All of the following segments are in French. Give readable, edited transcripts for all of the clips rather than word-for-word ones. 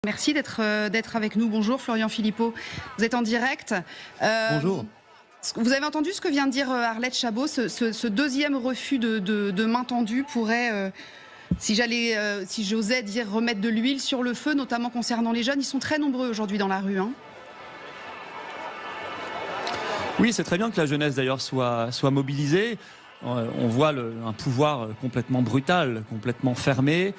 Merci d'être avec nous. Bonjour Florian Philippot, vous êtes en direct. Bonjour. Vous avez entendu ce que vient de dire Arlette Chabot, ce deuxième refus de main tendue pourrait, si j'osais dire, remettre de l'huile sur le feu, notamment concernant les jeunes. Ils sont très nombreux aujourd'hui dans la rue. Oui, c'est très bien que la jeunesse d'ailleurs soit mobilisée. On voit un pouvoir complètement brutal, complètement fermé,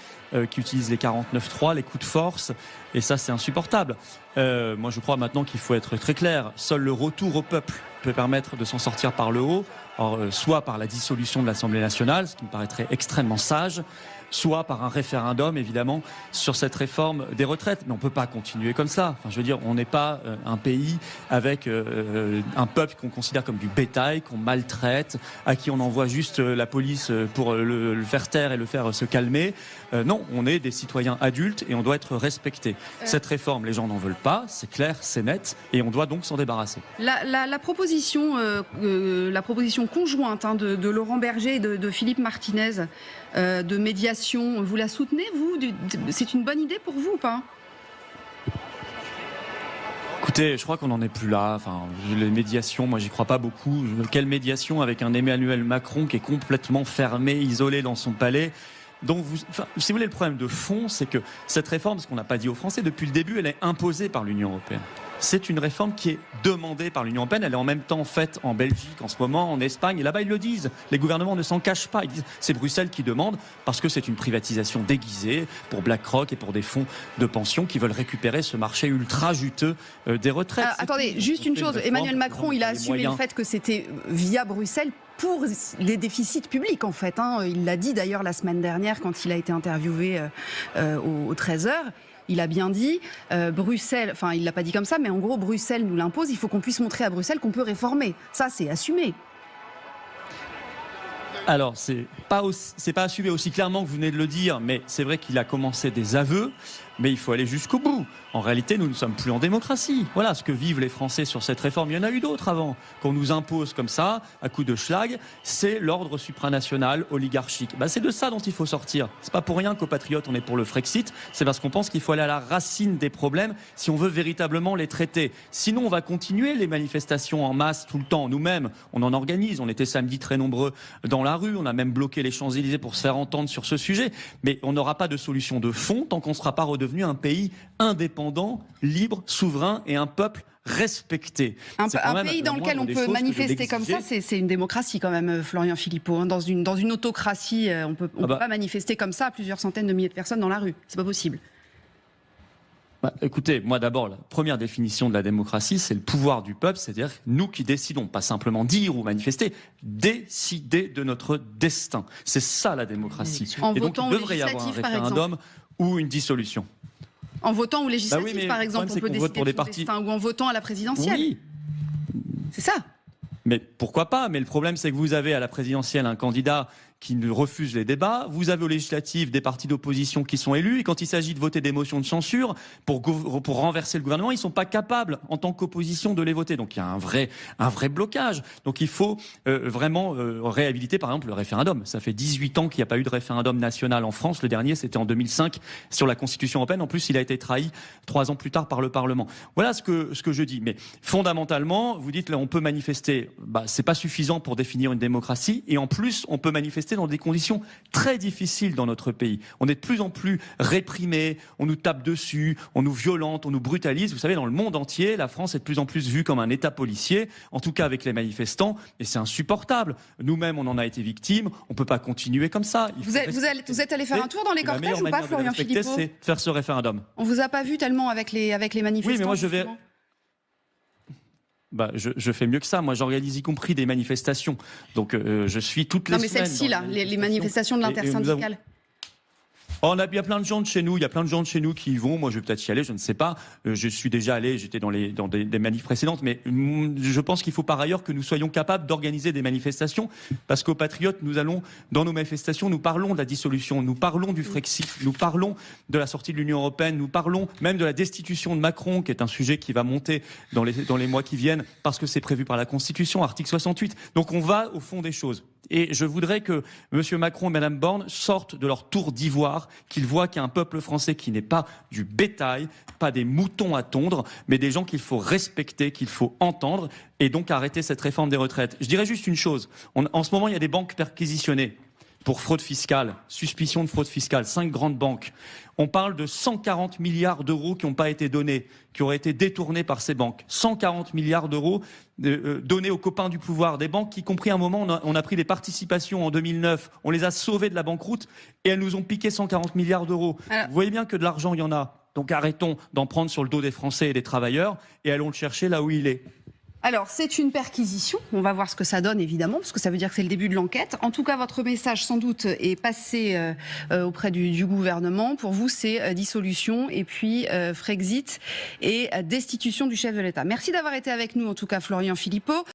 qui utilise les 49.3, les coups de force, et ça c'est insupportable. Moi je crois maintenant qu'il faut être très clair, seul le retour au peuple peut permettre de s'en sortir par le haut, soit par la dissolution de l'Assemblée nationale, ce qui me paraîtrait extrêmement sage, soit par un référendum, évidemment, sur cette réforme des retraites. Mais on ne peut pas continuer comme ça. Enfin, je veux dire, on n'est pas un pays avec un peuple qu'on considère comme du bétail, qu'on maltraite, à qui on envoie juste la police pour le faire taire et le faire se calmer. Non, on est des citoyens adultes et on doit être respectés. Cette réforme, les gens n'en veulent pas, c'est clair, c'est net, et on doit donc s'en débarrasser. La proposition conjointe de Laurent Berger et de Philippe Martinez de médiation, vous la soutenez, vous? C'est une bonne idée pour vous ou pas? Écoutez, je crois qu'on n'en est plus là. Enfin, les médiations, moi, j'y crois pas beaucoup. Quelle médiation avec un Emmanuel Macron qui est complètement fermé, isolé dans son palais? Donc, si vous voulez, le problème de fond, c'est que cette réforme, ce qu'on n'a pas dit aux Français, depuis le début, elle est imposée par l'Union européenne. C'est une réforme qui est demandée par l'Union européenne. Elle est en même temps faite en Belgique en ce moment, en Espagne. Et là-bas, ils le disent. Les gouvernements ne s'en cachent pas. Ils disent c'est Bruxelles qui demande parce que c'est une privatisation déguisée pour BlackRock et pour des fonds de pension qui veulent récupérer ce marché ultra juteux des retraites. Attendez, juste une chose. Emmanuel Macron, il a assumé le fait que c'était via Bruxelles pour les déficits publics, en fait. Il l'a dit d'ailleurs la semaine dernière quand il a été interviewé au 13h. Il a bien dit, Bruxelles, enfin il ne l'a pas dit comme ça, mais en gros Bruxelles nous l'impose, il faut qu'on puisse montrer à Bruxelles qu'on peut réformer. Ça c'est assumé. Alors c'est pas assumé aussi clairement que vous venez de le dire, mais c'est vrai qu'il a commencé des aveux, mais il faut aller jusqu'au bout. En réalité, nous ne sommes plus en démocratie. Voilà ce que vivent les Français sur cette réforme. Il y en a eu d'autres avant, qu'on nous impose comme ça, à coup de schlag. C'est l'ordre supranational oligarchique. C'est de ça dont il faut sortir. C'est pas pour rien qu'aux Patriotes, on est pour le Frexit. C'est parce qu'on pense qu'il faut aller à la racine des problèmes si on veut véritablement les traiter. Sinon, on va continuer les manifestations en masse tout le temps. Nous-mêmes, on en organise. On était samedi très nombreux dans la rue. On a même bloqué les Champs-Élysées pour se faire entendre sur ce sujet. Mais on n'aura pas de solution de fond tant qu'on ne sera pas redevenu un pays indépendant, libre, souverain et un peuple respecté. Un pays dans lequel on peut manifester comme ça, c'est une démocratie quand même, Florian Philippot. Dans une autocratie, on peut pas manifester comme ça à plusieurs centaines de milliers de personnes dans la rue. C'est pas possible. Écoutez, moi d'abord, la première définition de la démocratie, c'est le pouvoir du peuple, c'est-à-dire nous qui décidons, pas simplement dire ou manifester, décider de notre destin. C'est ça la démocratie. Et donc il devrait y avoir un référendum ou une dissolution. En votant aux législatives, par exemple, on peut décider de son destin, ou en votant à la présidentielle. Oui. C'est ça. Mais pourquoi pas? Mais le problème, c'est que vous avez à la présidentielle un candidat qui refuse les débats. Vous avez aux législatives des partis d'opposition qui sont élus. Et quand il s'agit de voter des motions de censure pour renverser le gouvernement, ils ne sont pas capables, en tant qu'opposition, de les voter. Donc il y a un vrai blocage. Donc il faut vraiment réhabiliter, par exemple, le référendum. Ça fait 18 ans qu'il n'y a pas eu de référendum national en France. Le dernier, c'était en 2005 sur la Constitution européenne. En plus, il a été trahi 3 ans plus tard par le Parlement. Voilà ce que je dis. Mais fondamentalement, vous dites là, on peut manifester. C'est pas suffisant pour définir une démocratie. Et en plus, on peut manifester dans des conditions très difficiles dans notre pays. On est de plus en plus réprimés, on nous tape dessus, on nous violente, on nous brutalise. Vous savez, dans le monde entier, la France est de plus en plus vue comme un État policier, en tout cas avec les manifestants, et c'est insupportable. Nous-mêmes, on en a été victimes, on ne peut pas continuer comme ça. Vous êtes allé faire un tour dans les cortèges ou pas, Florian Philippot? C'est faire ce référendum. On vous a pas vu tellement avec les manifestants. Oui, mais moi je vais... je fais mieux que ça. Moi, j'organise y compris des manifestations. Donc, je suis toutes les semaines. Non, mais celle-ci, là, les manifestations de l'intersyndicale. Il y a plein de gens de chez nous. Il y a plein de gens de chez nous qui y vont. Moi, je vais peut-être y aller. Je ne sais pas. Je suis déjà allé. J'étais dans des manifs précédentes. Mais je pense qu'il faut par ailleurs que nous soyons capables d'organiser des manifestations. Parce qu'aux Patriotes, dans nos manifestations, nous parlons de la dissolution. Nous parlons du Frexit. Nous parlons de la sortie de l'Union européenne. Nous parlons même de la destitution de Macron, qui est un sujet qui va monter dans les mois qui viennent, parce que c'est prévu par la Constitution, article 68. Donc, on va au fond des choses. Et je voudrais que M. Macron et Mme Borne sortent de leur tour d'ivoire, qu'ils voient qu'il y a un peuple français qui n'est pas du bétail, pas des moutons à tondre, mais des gens qu'il faut respecter, qu'il faut entendre, et donc arrêter cette réforme des retraites. Je dirais juste une chose. En ce moment, il y a des banques perquisitionnées pour fraude fiscale, suspicion de fraude fiscale, 5 grandes banques. On parle de 140 milliards d'euros qui n'ont pas été donnés, qui auraient été détournés par ces banques. 140 milliards d'euros donnés aux copains du pouvoir. Des banques qui, y compris à un moment, on a pris des participations en 2009, on les a sauvées de la banqueroute et elles nous ont piqué 140 milliards d'euros. Vous voyez bien que de l'argent, il y en a. Donc arrêtons d'en prendre sur le dos des Français et des travailleurs et allons le chercher là où il est. Alors, c'est une perquisition. On va voir ce que ça donne, évidemment, parce que ça veut dire que c'est le début de l'enquête. En tout cas, votre message, sans doute, est passé auprès du gouvernement. Pour vous, c'est dissolution et puis Frexit et destitution du chef de l'État. Merci d'avoir été avec nous, en tout cas, Florian Philippot.